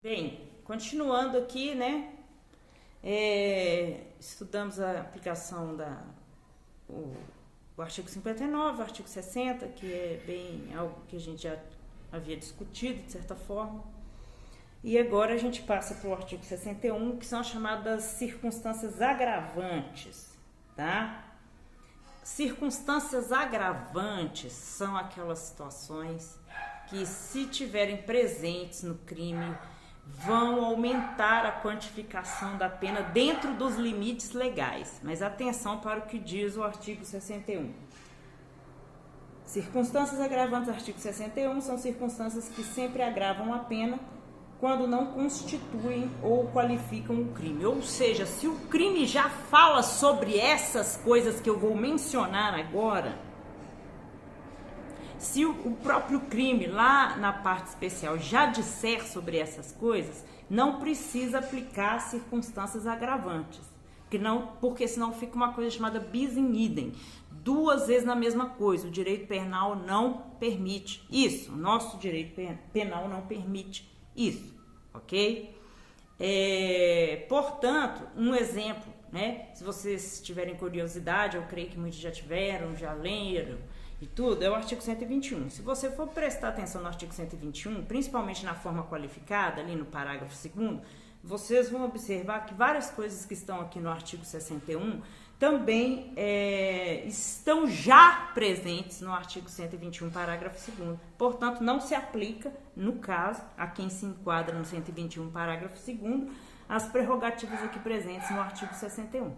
Bem, continuando aqui, né? Estudamos a aplicação o artigo 59, o artigo 60, que é bem algo que a gente já havia discutido, de certa forma. E agora a gente passa para o artigo 61, que são as chamadas circunstâncias agravantes, tá? Circunstâncias agravantes são aquelas situações que, se tiverem presentes no crime, vão aumentar a quantificação da pena dentro dos limites legais. Mas atenção para o que diz o artigo 61. Circunstâncias agravantes, artigo 61, são circunstâncias que sempre agravam a pena quando não constituem ou qualificam o crime. Ou seja, se o crime já fala sobre essas coisas que eu vou mencionar agora, se o próprio crime lá na parte especial já disser sobre essas coisas, não precisa aplicar circunstâncias agravantes, porque senão fica uma coisa chamada bis in idem, duas vezes na mesma coisa. O direito penal não permite isso, o nosso direito penal não permite isso, ok? Portanto, um exemplo, né? Se vocês tiverem curiosidade, eu creio que muitos já tiveram, já leram e tudo, é o artigo 121. Se você for prestar atenção no artigo 121, principalmente na forma qualificada, ali no parágrafo 2º, vocês vão observar que várias coisas que estão aqui no artigo 61 também estão já presentes no artigo 121, parágrafo 2º. Portanto, não se aplica, no caso, a quem se enquadra no 121, parágrafo 2º, as prerrogativas aqui presentes no artigo 61,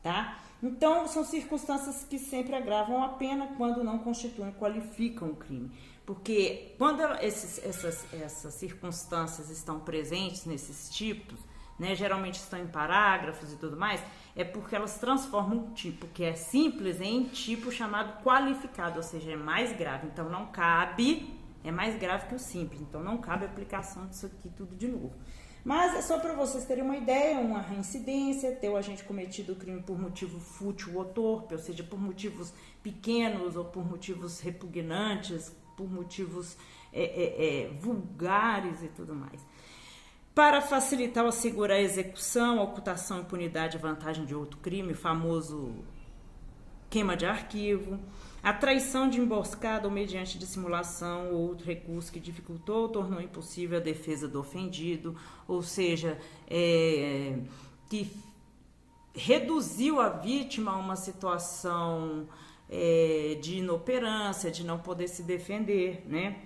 tá? Então, são circunstâncias que sempre agravam a pena quando não constituem, qualificam o crime. Porque quando essas circunstâncias estão presentes nesses tipos, né, geralmente estão em parágrafos e tudo mais, é porque elas transformam um tipo que é simples em tipo chamado qualificado, ou seja, é mais grave. Então, não cabe, é mais grave que o simples, então não cabe a aplicação disso aqui tudo de novo. Mas é só para vocês terem uma ideia, uma reincidência, ter o agente cometido o crime por motivo fútil ou torpe, ou seja, por motivos pequenos ou por motivos repugnantes, por motivos vulgares e tudo mais. Para facilitar ou assegurar a execução, ocultação, impunidade e vantagem de outro crime, o famoso queima de arquivo, a traição de emboscada ou mediante dissimulação ou outro recurso que dificultou ou tornou impossível a defesa do ofendido, ou seja, que reduziu a vítima a uma situação de inoperância, de não poder se defender, né?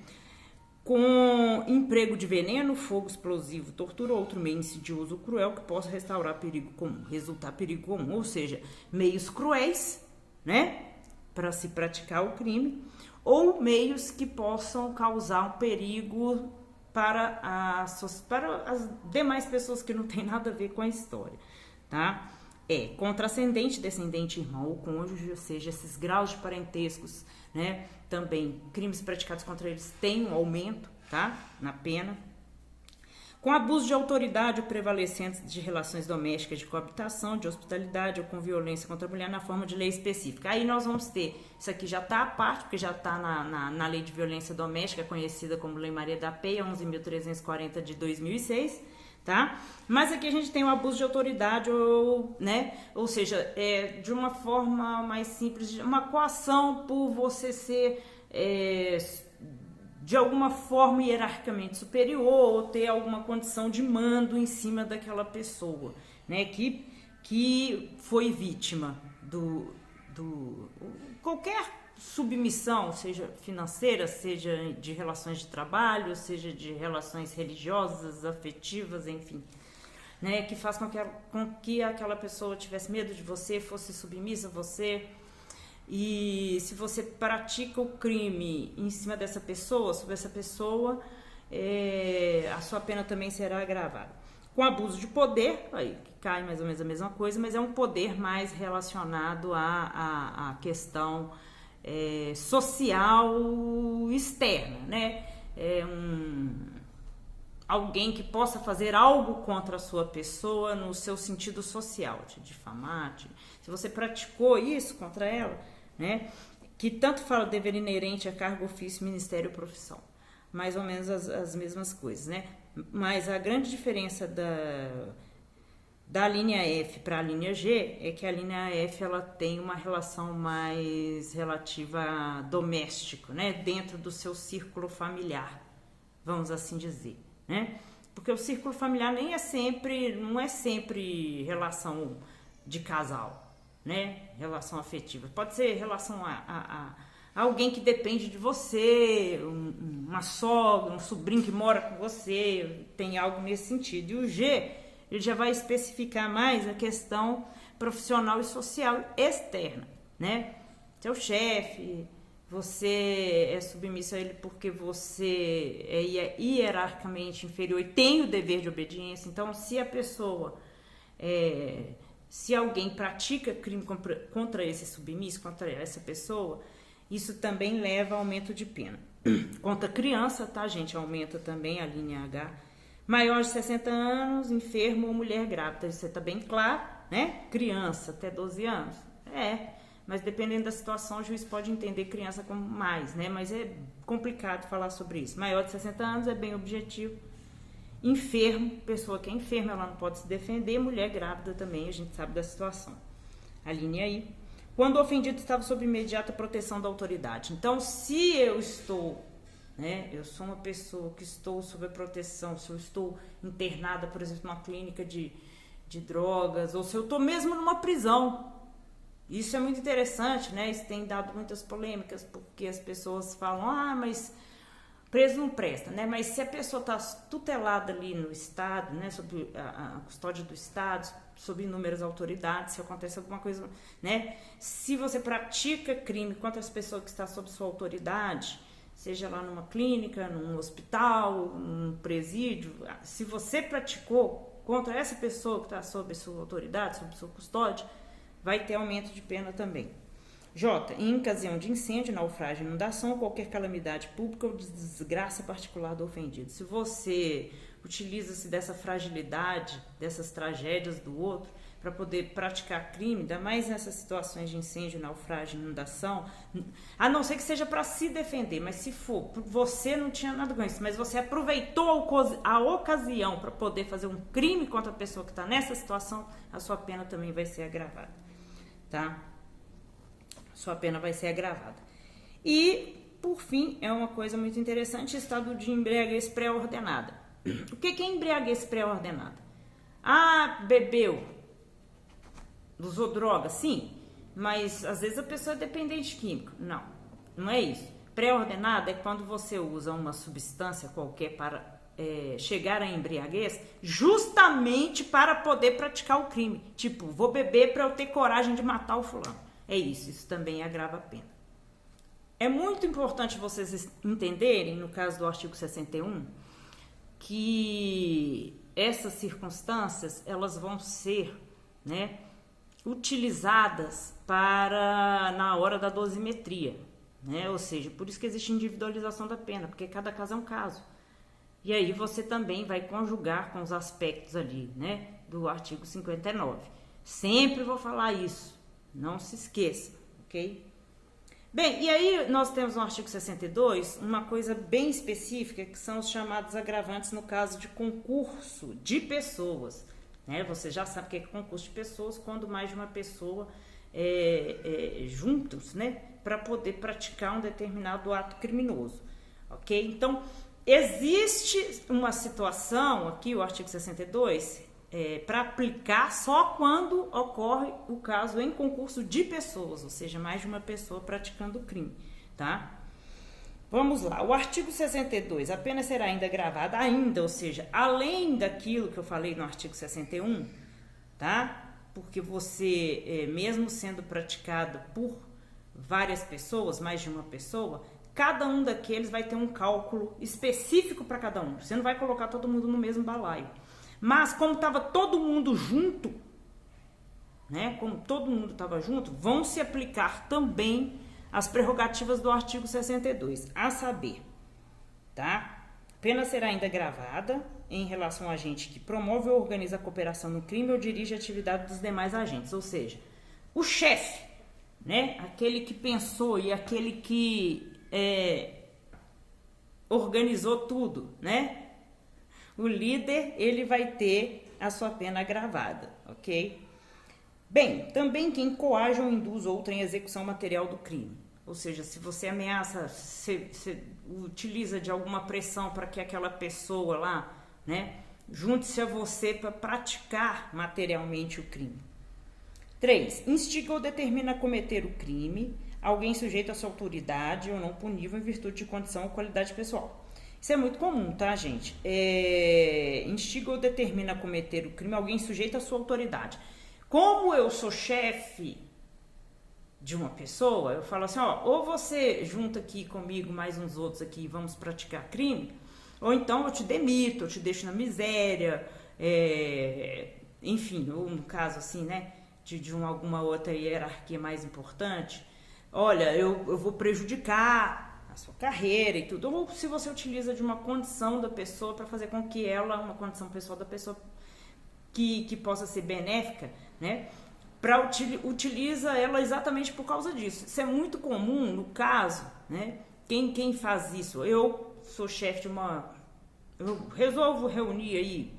Com emprego de veneno, fogo explosivo, tortura ou outro meio insidioso ou cruel que possa resultar perigo comum, ou seja, meios cruéis, né, para se praticar o crime, ou meios que possam causar um perigo para as demais pessoas que não tem nada a ver com a história, tá? Contra ascendente, descendente, irmão ou cônjuge, ou seja, esses graus de parentescos, né? Também crimes praticados contra eles têm um aumento, tá? Na pena. Com abuso de autoridade ou prevalecente de relações domésticas, de coabitação, de hospitalidade ou com violência contra a mulher na forma de lei específica. Aí nós vamos ter, isso aqui já está à parte, porque já está na lei de violência doméstica, conhecida como Lei Maria da Penha, 11.340 de 2006, tá? Mas aqui a gente tem o abuso de autoridade, ou seja, de uma forma mais simples, uma coação por você ser de alguma forma hierarquicamente superior ou ter alguma condição de mando em cima daquela pessoa, né, que foi vítima qualquer submissão, seja financeira, seja de relações de trabalho, seja de relações religiosas, afetivas, enfim, né, que faz com que aquela pessoa tivesse medo de você, fosse submissa a você. E se você pratica o crime em cima dessa pessoa, sobre essa pessoa, a sua pena também será agravada. Com abuso de poder, aí cai mais ou menos a mesma coisa, mas é um poder mais relacionado à questão social externa, né? Alguém que possa fazer algo contra a sua pessoa no seu sentido social, te difamar, se você praticou isso contra ela, né? Que tanto fala dever inerente a cargo, ofício, ministério ou profissão. Mais ou menos as mesmas coisas, né? Mas a grande diferença da linha F para a linha G é que a linha F ela tem uma relação mais relativa a doméstico, né? Dentro do seu círculo familiar, vamos assim dizer, né? Porque o círculo familiar não é sempre relação de casal, né? Relação afetiva. Pode ser relação a alguém que depende de você, uma sogra, um sobrinho que mora com você, tem algo nesse sentido. E o G, ele já vai especificar mais a questão profissional e social externa, né? Seu chefe, você é submisso a ele porque você é hierarquicamente inferior e tem o dever de obediência. Então, se alguém pratica crime contra esse submisso, contra essa pessoa, isso também leva a aumento de pena. Contra criança, tá, gente? Aumenta também a linha H. Maior de 60 anos, enfermo ou mulher grávida. Isso tá bem claro, né? Criança até 12 anos. Mas dependendo da situação, o juiz pode entender criança como mais, né? Mas é complicado falar sobre isso. Maior de 60 anos é bem objetivo. Enfermo, pessoa que é enferma, ela não pode se defender. Mulher grávida também, a gente sabe da situação. A linha I. Quando o ofendido estava sob imediata proteção da autoridade. Então, se eu estou, né? Eu sou uma pessoa que estou sob a proteção, se eu estou internada, por exemplo, numa clínica de drogas, ou se eu estou mesmo numa prisão. Isso é muito interessante, né? Isso tem dado muitas polêmicas, porque as pessoas falam, mas preso não presta, né? Mas se a pessoa está tutelada ali no Estado, né? Sob a custódia do Estado, sob inúmeras autoridades, se acontece alguma coisa, né? Se você pratica crime contra as pessoas que estão sob sua autoridade, seja lá numa clínica, num hospital, num presídio, se você praticou contra essa pessoa que está sob sua autoridade, sob sua custódia, vai ter aumento de pena também. J. Em ocasião de incêndio, naufrágio, inundação, qualquer calamidade pública ou desgraça particular do ofendido. Se você utiliza-se dessa fragilidade, dessas tragédias do outro, para poder praticar crime, ainda mais nessas situações de incêndio, naufrágio, inundação, a não ser que seja para se defender, mas se for, você não tinha nada com isso, mas você aproveitou a ocasião para poder fazer um crime contra a pessoa que está nessa situação, a sua pena também vai ser agravada. Tá? Sua pena vai ser agravada. E, por fim, é uma coisa muito interessante, estado de embriaguez pré-ordenada. O que é embriaguez pré-ordenada? Bebeu, usou droga, sim, mas às vezes a pessoa é dependente químico. Não é isso. Pré-ordenada é quando você usa uma substância qualquer para chegar à embriaguez justamente para poder praticar o crime. Tipo, vou beber para eu ter coragem de matar o fulano. É isso também agrava a pena. É muito importante vocês entenderem, no caso do artigo 61, que essas circunstâncias, elas vão ser, né, utilizadas na hora da dosimetria, né? Ou seja, por isso que existe individualização da pena, porque cada caso é um caso. E aí você também vai conjugar com os aspectos ali, né, do artigo 59. Sempre vou falar isso, não se esqueça, ok? Bem, e aí nós temos no artigo 62 uma coisa bem específica, que são os chamados agravantes no caso de concurso de pessoas, né? Você já sabe o que é concurso de pessoas, quando mais de uma pessoa juntos, né, para poder praticar um determinado ato criminoso, ok? Então, existe uma situação aqui, o artigo 62, para aplicar só quando ocorre o caso em concurso de pessoas, ou seja, mais de uma pessoa praticando o crime, tá? Vamos lá, o artigo 62, a pena será ainda agravada, ou seja, além daquilo que eu falei no artigo 61, tá? Porque você, mesmo sendo praticado por várias pessoas, mais de uma pessoa, cada um daqueles vai ter um cálculo específico para cada um. Você não vai colocar todo mundo no mesmo balaio. Mas como estava todo mundo junto, né? Como todo mundo estava junto, vão se aplicar também as prerrogativas do artigo 62, a saber, tá? Pena será ainda agravada em relação a agente que promove ou organiza a cooperação no crime ou dirige a atividade dos demais agentes, ou seja, o chefe, né? Aquele que pensou e aquele que organizou tudo, né? o líder, ele vai ter a sua pena agravada, ok? Bem, também quem coage ou induz outra em execução material do crime. Ou seja, se você ameaça, você utiliza de alguma pressão para que aquela pessoa lá, né, junte-se a você para praticar materialmente o crime. 3. Instiga ou determina a cometer o crime alguém sujeito a sua autoridade ou não punível em virtude de condição ou qualidade pessoal. Isso é muito comum, tá, gente? Instiga ou determina a cometer o crime alguém sujeito à sua autoridade. Como eu sou chefe de uma pessoa, eu falo assim, ó, ou você junta aqui comigo mais uns outros aqui e vamos praticar crime, ou então eu te demito, eu te deixo na miséria, enfim, ou no caso assim, né, de alguma outra hierarquia mais importante, olha, eu vou prejudicar a sua carreira e tudo, ou se você utiliza de uma condição da pessoa para fazer com que ela, uma condição pessoal da pessoa que possa ser benéfica, né, utiliza ela exatamente por causa disso. Isso é muito comum no caso, né, quem faz isso, eu sou chefe de eu resolvo reunir aí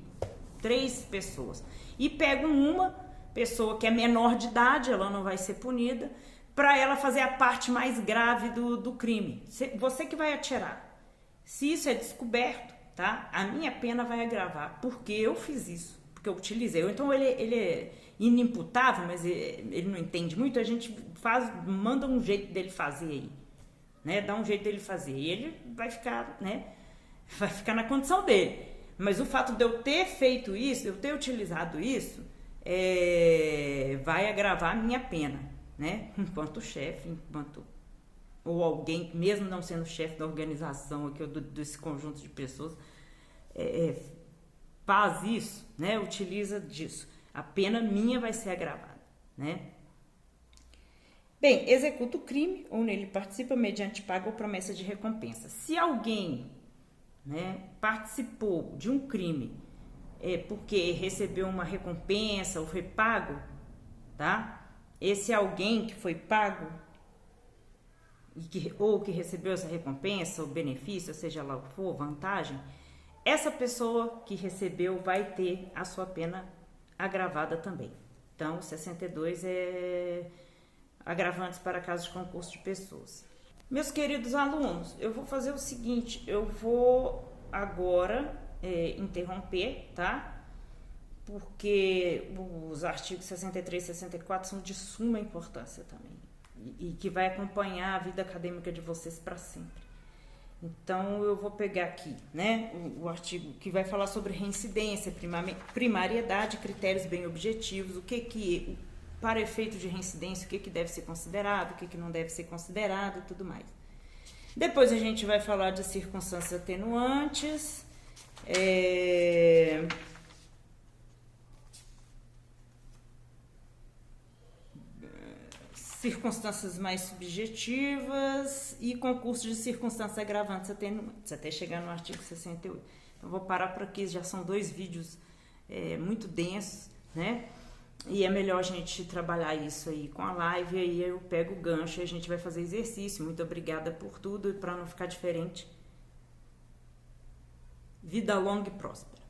3 pessoas e pego uma pessoa que é menor de idade, ela não vai ser punida, para ela fazer a parte mais grave do crime. Você que vai atirar. Se isso é descoberto, tá? A minha pena vai agravar, porque eu fiz isso, porque eu utilizei. Então ele é inimputável, mas ele não entende muito, a gente manda um jeito dele fazer aí, né? Dá um jeito dele fazer. E ele vai ficar, né? Vai ficar na condição dele. Mas o fato de eu ter feito isso, eu ter utilizado isso, vai agravar a minha pena, né? Enquanto chefe, ou alguém, mesmo não sendo chefe da organização aqui, desse conjunto de pessoas, faz isso, né? Utiliza disso. A pena minha vai ser agravada, né? Bem, executa o crime ou nele participa mediante paga ou promessa de recompensa. Se alguém, né, participou de um crime porque recebeu uma recompensa ou foi pago, tá? Esse alguém que foi pago ou que recebeu essa recompensa ou benefício, seja lá o que for, vantagem, essa pessoa que recebeu vai ter a sua pena agravada também. Então, 62 é agravantes para casos de concurso de pessoas. Meus queridos alunos, eu vou fazer o seguinte, eu vou agora interromper, tá? Porque os artigos 63 e 64 são de suma importância também e que vai acompanhar a vida acadêmica de vocês para sempre. Então, eu vou pegar aqui, né, o artigo que vai falar sobre reincidência, primariedade, critérios bem objetivos, para efeito de reincidência, o que deve ser considerado, o que não deve ser considerado e tudo mais. Depois a gente vai falar de circunstâncias atenuantes, circunstâncias mais subjetivas e concurso de circunstâncias agravantes atenuantes, até chegar no artigo 68. Então, vou parar por aqui, já são 2 vídeos muito densos, né? E é melhor a gente trabalhar isso aí com a live, aí eu pego o gancho e a gente vai fazer exercício. Muito obrigada por tudo e para não ficar diferente. Vida longa e próspera.